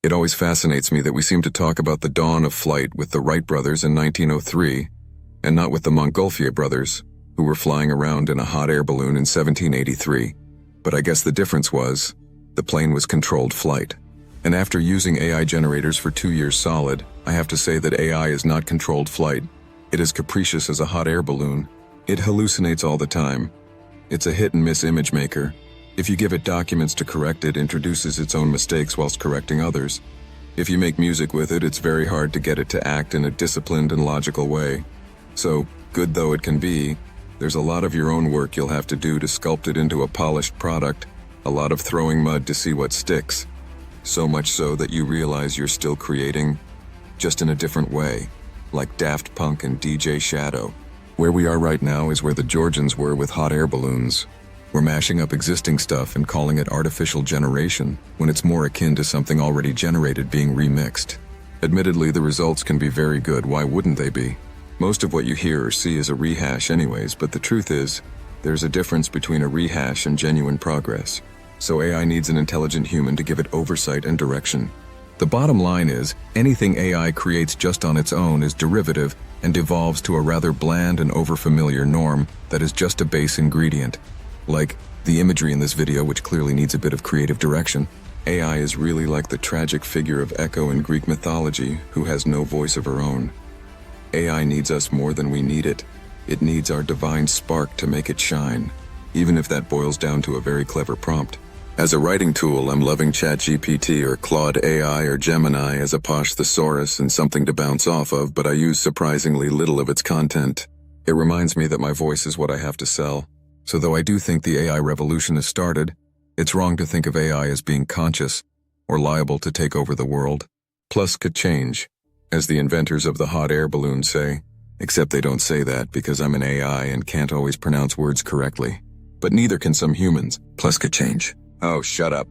It always fascinates me that we seem to talk about the dawn of flight with the Wright brothers in 1903, and not with the Montgolfier brothers, who were flying around in a hot air balloon in 1783. But I guess the difference was, the plane was controlled flight. And after using AI generators for 2 years solid, I have to say that AI is not controlled flight. It is capricious as a hot air balloon. It hallucinates all the time. It's a hit-and-miss image maker. If you give it documents to correct, it introduces its own mistakes whilst correcting others. If you make music with it, it's very hard to get it to act in a disciplined and logical way. So, good though it can be, there's a lot of your own work you'll have to do to sculpt it into a polished product, a lot of throwing mud to see what sticks. So much so that you realize you're still creating, just in a different way, like Daft Punk and DJ Shadow. Where we are right now is where the Georgians were with hot air balloons. We're mashing up existing stuff and calling it artificial generation, when it's more akin to something already generated being remixed. Admittedly, the results can be very good, why wouldn't they be? Most of what you hear or see is a rehash anyways, but the truth is, there's a difference between a rehash and genuine progress. So AI needs an intelligent human to give it oversight and direction. The bottom line is, anything AI creates just on its own is derivative and devolves to a rather bland and overfamiliar norm that is just a base ingredient. Like the imagery in this video, which clearly needs a bit of creative direction. AI is really like the tragic figure of Echo in Greek mythology, who has no voice of her own. AI needs us more than we need it. It needs our divine spark to make it shine, even if that boils down to a very clever prompt. As a writing tool, I'm loving ChatGPT or Claude AI or Gemini as a posh thesaurus and something to bounce off of, but I use surprisingly little of its content. It reminds me that my voice is what I have to sell. So though I do think the AI revolution has started, it's wrong to think of AI as being conscious or liable to take over the world. Plus could change, as the inventors of the hot air balloon say, except they don't say that because I'm an AI and can't always pronounce words correctly. But neither can some humans. Plus could change. Oh, shut up.